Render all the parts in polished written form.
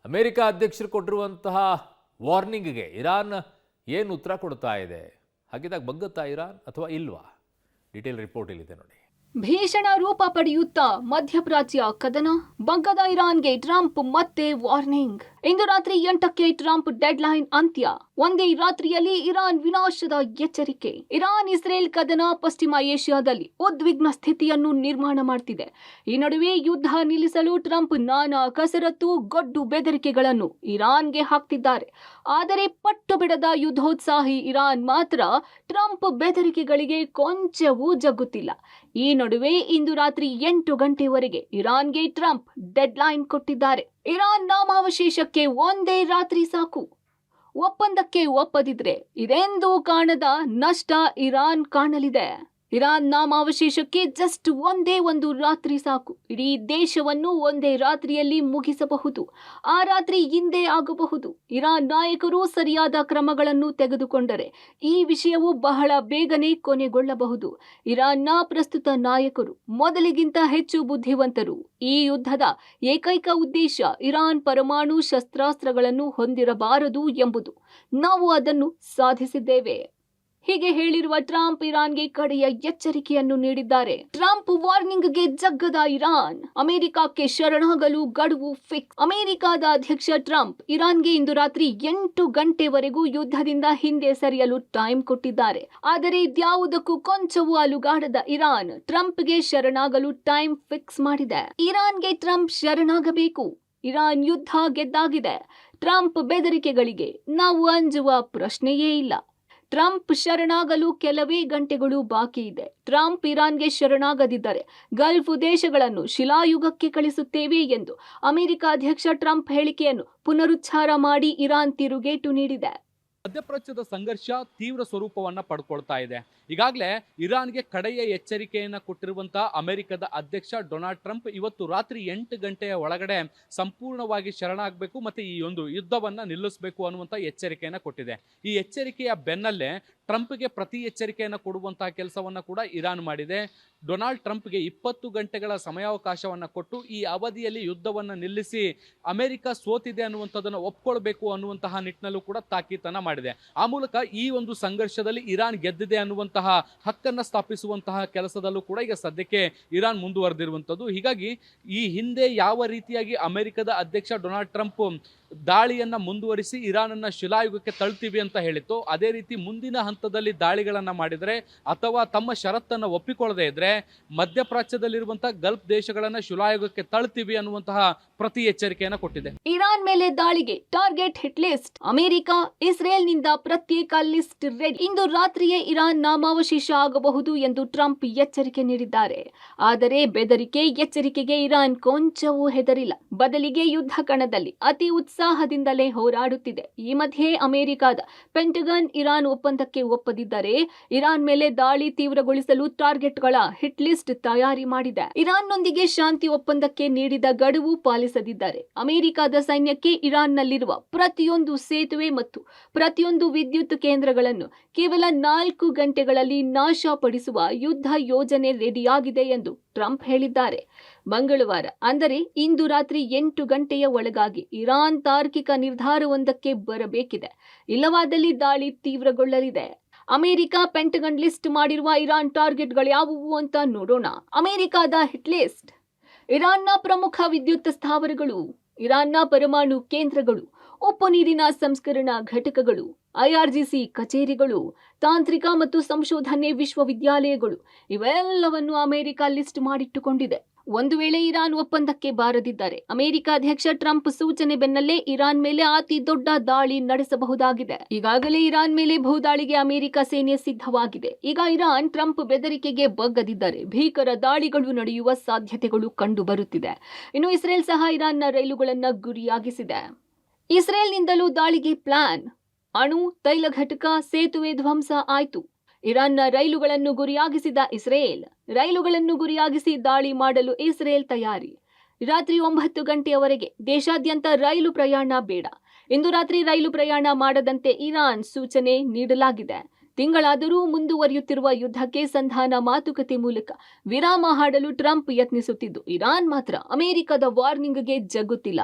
America ಅಧ್ಯಕ್ಷರು ಕೊಟ್ಟಿರುವಂತಹ ವಾರ್ನಿಂಗ್ಗೆ Iran ಏನು ಉತ್ತರ ಕೊಡ್ತಾ ಇದೆ? ಹಾಗಿದ್ದಾಗ ಬಗ್ಗುತ್ತಾ ಇರಾನ್ ಅಥವಾ ಇಲ್ವಾ? ಡೀಟೇಲ್ ರಿಪೋರ್ಟ್ ಇಲ್ಲಿದೆ ನೋಡಿ. ಭೀಷಣ ರೂಪ ಪಡೆಯುತ್ತಾ ಮಧ್ಯಪ್ರಾಚ್ಯ ಕದನ, ಬಗ್ಗದ ಇರಾನ್ಗೆ ಟ್ರಂಪ್ ಮತ್ತೆ ವಾರ್ನಿಂಗ್. ಇಂದು ರಾತ್ರಿ 8ಕ್ಕೆ ಟ್ರಂಪ್ ಡೆಡ್ ಲೈನ್ ಅಂತ್ಯ. ಒಂದೇ ರಾತ್ರಿಯಲ್ಲಿ ಇರಾನ್ ವಿನಾಶದ ಎಚ್ಚರಿಕೆ. ಇರಾನ್ ಇಸ್ರೇಲ್ ಕದನ ಪಶ್ಚಿಮ ಏಷ್ಯಾದಲ್ಲಿ ಉದ್ವಿಗ್ನ ಸ್ಥಿತಿಯನ್ನು ನಿರ್ಮಾಣ ಮಾಡ್ತಿದೆ. ಈ ನಡುವೆ ಯುದ್ಧ ನಿಲ್ಲಿಸಲು ಟ್ರಂಪ್ ನಾನಾ ಕಸರತ್ತು, ಗೊಡ್ಡು ಬೆದರಿಕೆಗಳನ್ನು ಇರಾನ್ಗೆ ಹಾಕ್ತಿದ್ದಾರೆ. ಆದರೆ ಪಟ್ಟು ಬಿಡದ ಯುದ್ಧೋತ್ಸಾಹಿ ಇರಾನ್ ಮಾತ್ರ ಟ್ರಂಪ್ ಬೆದರಿಕೆಗಳಿಗೆ ಕೊಂಚವೂ ಜಗ್ಗುತ್ತಿಲ್ಲ. ಈ ನಡುವೆ ಇಂದು ರಾತ್ರಿ 8 ಗಂಟೆವರೆಗೆ ಇರಾನ್ಗೆ ಟ್ರಂಪ್ ಡೆಡ್ ಲೈನ್ ಕೊಟ್ಟಿದ್ದಾರೆ. ಇರಾನ್ ನಾಮಾವಶೇಷಕ್ಕೆ ಒಂದೇ ರಾತ್ರಿ ಸಾಕು. ಒಪ್ಪಂದಕ್ಕೆ ಒಪ್ಪದಿದ್ರೆ ಇದೆಂದೂ ಕಾಣದ ನಷ್ಟ ಇರಾನ್ ಕಾಣಲಿದೆ. ಇರಾನ್ ನಾಮಾವಶೇಷಕ್ಕೆ ಜಸ್ಟ್ ಒಂದೇ ಒಂದು ರಾತ್ರಿ ಸಾಕು. ಇಡೀ ದೇಶವನ್ನು ಒಂದೇ ರಾತ್ರಿಯಲ್ಲಿ ಮುಗಿಸಬಹುದು. ಆ ರಾತ್ರಿ ಹಿಂದೆ ಆಗಬಹುದು. ಇರಾನ್ ನಾಯಕರು ಸರಿಯಾದ ಕ್ರಮಗಳನ್ನು ತೆಗೆದುಕೊಂಡರೆ ಈ ವಿಷಯವು ಬಹಳ ಬೇಗನೆ ಕೊನೆಗೊಳ್ಳಬಹುದು. ಇರಾನ್ನ ಪ್ರಸ್ತುತ ನಾಯಕರು ಮೊದಲಿಗಿಂತ ಹೆಚ್ಚು ಬುದ್ಧಿವಂತರು. ಈ ಯುದ್ಧದ ಏಕೈಕ ಉದ್ದೇಶ ಇರಾನ್ ಪರಮಾಣು ಶಸ್ತ್ರಾಸ್ತ್ರಗಳನ್ನು ಹೊಂದಿರಬಾರದು ಎಂಬುದು. ನಾವು ಅದನ್ನು ಸಾಧಿಸಿದ್ದೇವೆ. ಹೀಗೆ ಹೇಳಿರುವ ಟ್ರಂಪ್ ಇರಾನ್ಗೆ ಕಡೆಯ ಎಚ್ಚರಿಕೆಯನ್ನು ನೀಡಿದ್ದಾರೆ. ಟ್ರಂಪ್ ವಾರ್ನಿಂಗ್ಗೆ ಜಗ್ಗದ ಇರಾನ್, ಅಮೆರಿಕಕ್ಕೆ ಶರಣಾಗಲು ಗಡುವು ಫಿಕ್ಸ್. ಅಮೆರಿಕದ ಅಧ್ಯಕ್ಷ ಟ್ರಂಪ್ ಇರಾನ್ಗೆ ಇಂದು ರಾತ್ರಿ 8 ಗಂಟೆವರೆಗೂ ಯುದ್ಧದಿಂದ ಹಿಂದೆ ಸರಿಯಲು ಟೈಮ್ ಕೊಟ್ಟಿದ್ದಾರೆ. ಆದರೆ ಇದ್ಯಾವುದಕ್ಕೂ ಕೊಂಚವೂ ಅಲುಗಾಡದ ಇರಾನ್ ಟ್ರಂಪ್ಗೆ ಶರಣಾಗಲು ಟೈಮ್ ಫಿಕ್ಸ್ ಮಾಡಿದೆ. ಇರಾನ್ಗೆ ಟ್ರಂಪ್ ಶರಣಾಗಬೇಕು. ಇರಾನ್ ಯುದ್ಧ ಗೆದ್ದಾಗಿದೆ. ಟ್ರಂಪ್ ಬೆದರಿಕೆಗಳಿಗೆ ನಾವು ಅಂಜುವ ಪ್ರಶ್ನೆಯೇ ಇಲ್ಲ. ಟ್ರಂಪ್ ಶರಣಾಗಲು ಕೆಲವೇ ಗಂಟೆಗಳು ಬಾಕಿ ಇದೆ. ಟ್ರಂಪ್ ಇರಾನ್ಗೆ ಶರಣಾಗದಿದ್ದರೆ ಗಲ್ಫ್ ದೇಶಗಳನ್ನು ಶಿಲಾಯುಗಕ್ಕೆ ಕಳಿಸುತ್ತೇವೆ ಎಂದು ಅಮೆರಿಕ ಅಧ್ಯಕ್ಷ ಟ್ರಂಪ್ ಹೇಳಿಕೆಯನ್ನು ಪುನರುಚ್ಚಾರ ಮಾಡಿ ಇರಾನ್ ತಿರುಗೇಟು ನೀಡಿದೆ. ಮಧ್ಯಪ್ರಾಚ್ಯದ ಸಂಘರ್ಷ ತೀವ್ರ ಸ್ವರೂಪವನ್ನು ಪಡ್ಕೊಳ್ತಾ ಇದೆ. ಈಗಾಗಲೇ ಇರಾನ್ಗೆ ಕಡೆಯ ಎಚ್ಚರಿಕೆಯನ್ನು ಕೊಟ್ಟಿರುವಂತಹ ಅಮೆರಿಕದ ಅಧ್ಯಕ್ಷ ಡೊನಾಲ್ಡ್ ಟ್ರಂಪ್ ಇವತ್ತು ರಾತ್ರಿ 8 ಗಂಟೆಯ ಒಳಗಡೆ ಸಂಪೂರ್ಣವಾಗಿ ಶರಣಾಗಬೇಕು ಮತ್ತು ಈ ಒಂದು ಯುದ್ಧವನ್ನು ನಿಲ್ಲಿಸಬೇಕು ಅನ್ನುವಂಥ ಎಚ್ಚರಿಕೆಯನ್ನು ಕೊಟ್ಟಿದೆ. ಈ ಎಚ್ಚರಿಕೆಯ ಬೆನ್ನಲ್ಲೇ ಟ್ರಂಪ್ಗೆ ಪ್ರತಿ ಎಚ್ಚರಿಕೆಯನ್ನು ಕೊಡುವಂತಹ ಕೆಲಸವನ್ನು ಕೂಡ ಇರಾನ್ ಮಾಡಿದೆ. ಡೊನಾಲ್ಡ್ ಟ್ರಂಪ್ಗೆ 20 ಗಂಟೆಗಳ ಸಮಯಾವಕಾಶವನ್ನು ಕೊಟ್ಟು ಈ ಅವಧಿಯಲ್ಲಿ ಯುದ್ಧವನ್ನು ನಿಲ್ಲಿಸಿ ಅಮೆರಿಕ ಸೋತಿದೆ ಅನ್ನುವಂಥದ್ದನ್ನು ಒಪ್ಕೊಳ್ಬೇಕು ಅನ್ನುವಂತಹ ನಿಟ್ಟಿನಲ್ಲೂ ಕೂಡ ತಾಕೀತನ್ನು ಮಾಡಿದೆ. ಆ ಮೂಲಕ ಈ ಒಂದು ಸಂಘರ್ಷದಲ್ಲಿ ಇರಾನ್ ಗೆದ್ದಿದೆ ಅನ್ನುವಂತಹ ಹಕ್ಕನ್ನು ಸ್ಥಾಪಿಸುವಂತಹ ಕೆಲಸದಲ್ಲೂ ಕೂಡ ಈಗ ಸದ್ಯಕ್ಕೆ ಇರಾನ್ ಮುಂದುವರೆದಿರುವಂಥದ್ದು. ಹೀಗಾಗಿ ಈ ಹಿಂದೆ ಯಾವ ರೀತಿಯಾಗಿ ಅಮೆರಿಕದ ಅಧ್ಯಕ್ಷ ಡೊನಾಲ್ಡ್ ಟ್ರಂಪ್ ದಾಳಿಯನ್ನು ಮುಂದುವರಿಸಿ ಇರಾನನ್ನು ಶಿಲಾಯುಗಕ್ಕೆ ತಳ್ತೀವಿ ಅಂತ ಹೇಳಿತ್ತು, ಅದೇ ರೀತಿ ಮುಂದಿನ ಹಂತದಲ್ಲಿ ದಾಳಿಗಳನ್ನು ಮಾಡಿದರೆ ಅಥವಾ ತಮ್ಮ ಷರತ್ತನ್ನು ಒಪ್ಪಿಕೊಳ್ಳದೆ ಇದ್ರೆ ಮಧ್ಯಪ್ರಾಚ್ಯದಲ್ಲಿರುವಂತಹ ಗಲ್ಫ್ ದೇಶಗಳನ್ನು ಶಿಲಾಯುಗಕ್ಕೆ ತಳ್ತೀವಿ ಅನ್ನುವಂತಹ ಪ್ರತಿ ಎಚ್ಚರಿಕೆಯನ್ನು ಕೊಟ್ಟಿದೆ. ಇರಾನ್ ಮೇಲೆ ದಾಳಿಗೆ ಟಾರ್ಗೆಟ್ ಹಿಟ್ ಲಿಸ್ಟ್. ಅಮೆರಿಕ ಇಸ್ರೇಲ್ನಿಂದ ಪ್ರತ್ಯೇಕ ಲಿಸ್ಟ್ ರೆಡಿ. ಇಂದು ರಾತ್ರಿಯೇ ಇರಾನ್ ನಾಮಾವಶೇಷ ಆಗಬಹುದು ಎಂದು ಟ್ರಂಪ್ ಎಚ್ಚರಿಕೆ ನೀಡಿದ್ದಾರೆ. ಆದರೆ ಬೆದರಿಕೆ ಎಚ್ಚರಿಕೆಗೆ ಇರಾನ್ ಕೊಂಚವೂ ಹೆದರಿಲ್ಲ. ಬದಲಿಗೆ ಯುದ್ಧ ಕಣದಲ್ಲಿ ಅತಿ ಉತ್ಸಾಹದಿಂದಲೇ ಹೋರಾಡುತ್ತಿದೆ. ಈ ಮಧ್ಯೆ ಅಮೆರಿಕದ ಪೆಂಟಗನ್ ಇರಾನ್ ಒಪ್ಪಂದಕ್ಕೆ ಒಪ್ಪದಿದ್ದರೆ ಇರಾನ್ ಮೇಲೆ ದಾಳಿ ತೀವ್ರಗೊಳಿಸಲು ಟಾರ್ಗೆಟ್ಗಳ ಹಿಟ್ ಲಿಸ್ಟ್ ತಯಾರಿ ಮಾಡಿದೆ. ಇರಾನ್ನೊಂದಿಗೆ ಶಾಂತಿ ಒಪ್ಪಂದಕ್ಕೆ ನೀಡಿದ ಗಡುವು ಪಾಲಿಸದಿದ್ದರೆ ಅಮೆರಿಕದ ಸೈನ್ಯಕ್ಕೆ ಇರಾನ್ನಲ್ಲಿರುವ ಪ್ರತಿಯೊಂದು ಸೇತುವೆ ಮತ್ತು ಪ್ರತಿಯೊಂದು ವಿದ್ಯುತ್ ಕೇಂದ್ರಗಳನ್ನು ಕೇವಲ 4 ಗಂಟೆಗಳಲ್ಲಿ ನಾಶಪಡಿಸುವ ಯುದ್ಧ ಯೋಜನೆ ರೆಡಿಯಾಗಿದೆ ಎಂದು ಟ್ರಂಪ್ ಹೇಳಿದ್ದಾರೆ. ಮಂಗಳವಾರ ಅಂದರೆ ಇಂದು ರಾತ್ರಿ 8 ಗಂಟೆಯ ಒಳಗಾಗಿ ಇರಾನ್ ತಾರ್ಕಿಕ ನಿರ್ಧಾರವೊಂದಕ್ಕೆ ಬರಬೇಕಿದೆ. ಇಲ್ಲವಾದಲ್ಲಿ ದಾಳಿ ತೀವ್ರಗೊಳ್ಳಲಿದೆ. ಅಮೆರಿಕ ಪೆಂಟಗನ್ ಲಿಸ್ಟ್ ಮಾಡಿರುವ ಇರಾನ್ ಟಾರ್ಗೆಟ್ಗಳು ಯಾವುವು ಅಂತ ನೋಡೋಣ. ಅಮೆರಿಕದ ಹಿಟ್ ಲಿಸ್ಟ್: ಇರಾನ್ನ ಪ್ರಮುಖ ವಿದ್ಯುತ್ ಸ್ಥಾವರಗಳು, ಇರಾನ್ನ ಪರಮಾಣು ಕೇಂದ್ರಗಳು, ಉಪ್ಪು ನೀರಿನ ಸಂಸ್ಕರಣಾ ಘಟಕಗಳು, ಐಆರ್ಜಿಸಿ ಕಚೇರಿಗಳು, ತಾಂತ್ರಿಕ ಮತ್ತು ಸಂಶೋಧನೆ ವಿಶ್ವವಿದ್ಯಾಲಯಗಳು ಇವೆಲ್ಲವನ್ನು ಅಮೆರಿಕ ಲಿಸ್ಟ್ ಮಾಡಿಟ್ಟುಕೊಂಡಿದೆ. ಒಂದು ವೇಳೆ ಇರಾನ್ ಒಪ್ಪಂದಕ್ಕೆ ಬಾರದಿದ್ದರೆ ಅಮೆರಿಕ ಅಧ್ಯಕ್ಷ ಟ್ರಂಪ್ ಸೂಚನೆ ಬೆನ್ನಲ್ಲೇ ಇರಾನ್ ಮೇಲೆ ಅತಿ ದೊಡ್ಡ ದಾಳಿ ನಡೆಸಬಹುದಾಗಿದೆ. ಈಗಾಗಲೇ ಇರಾನ್ ಮೇಲೆ ಭೂದಾಳಿಗೆ ಅಮೆರಿಕ ಸೇನೆ ಸಿದ್ಧವಾಗಿದೆ. ಈಗ ಇರಾನ್ ಟ್ರಂಪ್ ಬೆದರಿಕೆಗೆ ಬಗ್ಗದಿದ್ದರೆ ಭೀಕರ ದಾಳಿಗಳು ನಡೆಯುವ ಸಾಧ್ಯತೆಗಳು ಕಂಡು ಬರುತ್ತಿದೆ. ಇನ್ನು ಇಸ್ರೇಲ್ ಸಹ ಇರಾನ್ನ ರೈಲುಗಳನ್ನು ಗುರಿಯಾಗಿಸಿದೆ. ಇಸ್ರೇಲ್ನಿಂದಲೂ ದಾಳಿಗೆ ಪ್ಲಾನ್. ಅಣು ತೈಲ ಘಟಕ, ಸೇತುವೆ ಧ್ವಂಸ ಆಯಿತು. ಇರಾನ್ನ ರೈಲುಗಳನ್ನು ಗುರಿಯಾಗಿಸಿದ ಇಸ್ರೇಲ್. ರೈಲುಗಳನ್ನು ಗುರಿಯಾಗಿಸಿ ದಾಳಿ ಮಾಡಲು ಇಸ್ರೇಲ್ ತಯಾರಿ. ರಾತ್ರಿ 9 ಗಂಟೆಯವರೆಗೆ ದೇಶಾದ್ಯಂತ ರೈಲು ಪ್ರಯಾಣ ಬೇಡ. ಇಂದು ರಾತ್ರಿ ರೈಲು ಪ್ರಯಾಣ ಮಾಡದಂತೆ ಇರಾನ್ ಸೂಚನೆ ನೀಡಲಾಗಿದೆ. ತಿಂಗಳಾದರೂ ಮುಂದುವರಿಯುತ್ತಿರುವ ಯುದ್ಧಕ್ಕೆ ಸಂಧಾನ ಮಾತುಕತೆ ಮೂಲಕ ವಿರಾಮ ಹಾಡಲು ಟ್ರಂಪ್ ಯತ್ನಿಸುತ್ತಿದ್ದು, ಇರಾನ್ ಮಾತ್ರ ಅಮೆರಿಕದ ವಾರ್ನಿಂಗ್ಗೆ ಜಗ್ಗುತ್ತಿಲ್ಲ.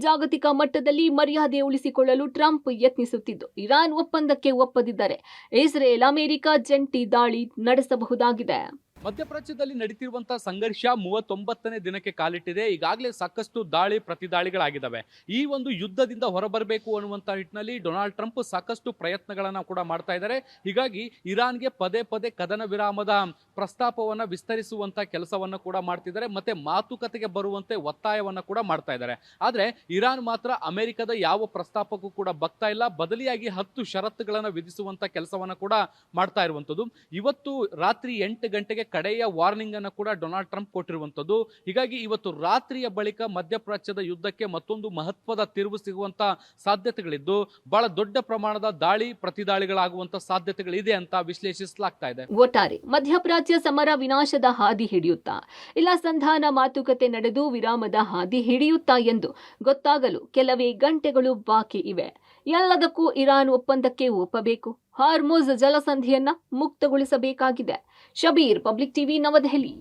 ಜಾಗತಿಕ ಮಟ್ಟದಲ್ಲಿ ಮರ್ಯಾದೆ ಉಳಿಸಿಕೊಳ್ಳಲು ಟ್ರಂಪ್ ಯತ್ನಿಸುತ್ತಿದ್ದು, ಇರಾನ್ ಒಪ್ಪಂದಕ್ಕೆ ಒಪ್ಪದಿದ್ದರೆ ಇಸ್ರೇಲ್ ಅಮೆರಿಕ ಜಂಟಿ ದಾಳಿ ನಡೆಸಬಹುದಾಗಿದೆ. ಮಧ್ಯಪ್ರಾಚ್ಯದಲ್ಲಿ ನಡೀತಿರುವಂತಹ ಸಂಘರ್ಷ 39ನೇ ದಿನಕ್ಕೆ ಕಾಲಿಟ್ಟಿದೆ. ಈಗಾಗಲೇ ಸಾಕಷ್ಟು ದಾಳಿ ಪ್ರತಿದಾಳಿಗಳಾಗಿದ್ದಾವೆ. ಈ ಒಂದು ಯುದ್ಧದಿಂದ ಹೊರಬರಬೇಕು ಅನ್ನುವಂಥ ನಿಟ್ಟಿನಲ್ಲಿ ಡೊನಾಲ್ಡ್ ಟ್ರಂಪ್ ಸಾಕಷ್ಟು ಪ್ರಯತ್ನಗಳನ್ನು ಕೂಡ ಮಾಡ್ತಾ ಇದ್ದಾರೆ. ಹೀಗಾಗಿ ಇರಾನ್ಗೆ ಪದೇ ಪದೇ ಕದನ ವಿರಾಮದ ಪ್ರಸ್ತಾಪವನ್ನು ವಿಸ್ತರಿಸುವಂಥ ಕೆಲಸವನ್ನು ಕೂಡ ಮಾಡ್ತಿದ್ದಾರೆ, ಮತ್ತೆ ಮಾತುಕತೆಗೆ ಬರುವಂತೆ ಒತ್ತಾಯವನ್ನು ಕೂಡ ಮಾಡ್ತಾ ಇದ್ದಾರೆ. ಆದರೆ ಇರಾನ್ ಮಾತ್ರ ಅಮೆರಿಕದ ಯಾವ ಪ್ರಸ್ತಾಪಕ್ಕೂ ಕೂಡ ಬಗ್ತಾ ಇಲ್ಲ. ಬದಲಿಯಾಗಿ 10 ಷರತ್ತುಗಳನ್ನು ವಿಧಿಸುವಂಥ ಕೆಲಸವನ್ನು ಕೂಡ ಮಾಡ್ತಾ ಇರುವಂಥದ್ದು. ಇವತ್ತು ರಾತ್ರಿ 8 ಗಂಟೆಗೆ ಕಡೆಯ ವಾರ್ನಿಂಗ್ ಅನ್ನು ಕೂಡ ಡೊನಾಲ್ಡ್ ಟ್ರಂಪ್ ಕೊಟ್ಟಿರುವಂತದ್ದು. ಹೀಗಾಗಿ ಇವತ್ತು ರಾತ್ರಿಯ ಬಳಿಕ ಮಧ್ಯಪ್ರಾಚ್ಯದ ಯುದ್ಧಕ್ಕೆ ಮತ್ತೊಂದು ಮಹತ್ವದ ತಿರುವು ಸಿಗುವಂತ ಸಾಧ್ಯತೆಗಳಿದ್ದು, ಬಹಳ ದೊಡ್ಡ ಪ್ರಮಾಣದ ದಾಳಿ ಪ್ರತಿದಾಳಿಗಳಾಗುವಂತ ಸಾಧ್ಯತೆಗಳಿದೆ ಅಂತ ವಿಶ್ಲೇಷಿಸಲಾಗ್ತಾ ಇದೆ. ಒಟ್ಟಾರೆ ಮಧ್ಯಪ್ರಾಚ್ಯ ಸಮರ ವಿನಾಶದ ಹಾದಿ ಹಿಡಿಯುತ್ತಾ ಇಲ್ಲ ಸಂಧಾನ ಮಾತುಕತೆ ನಡೆದು ವಿರಾಮದ ಹಾದಿ ಹಿಡಿಯುತ್ತಾ ಎಂದು ಗೊತ್ತಾಗಲು ಕೆಲವೇ ಗಂಟೆಗಳು ಬಾಕಿ ಇವೆ. ಎಲ್ಲದಕ್ಕೂ ಇರಾನ್ ಒಪ್ಪಂದಕ್ಕೆ ಒಪ್ಪಬೇಕು, ಹಾರ್ಮುಜ್ ಜಲಸಂಧಿಯನ್ನ ಮುಕ್ತಗೊಳಿಸಬೇಕಾಗಿದೆ. ಶಬೀರ್, ಪಬ್ಲಿಕ್ ಟಿವಿ, ನವದೆಹಲಿ.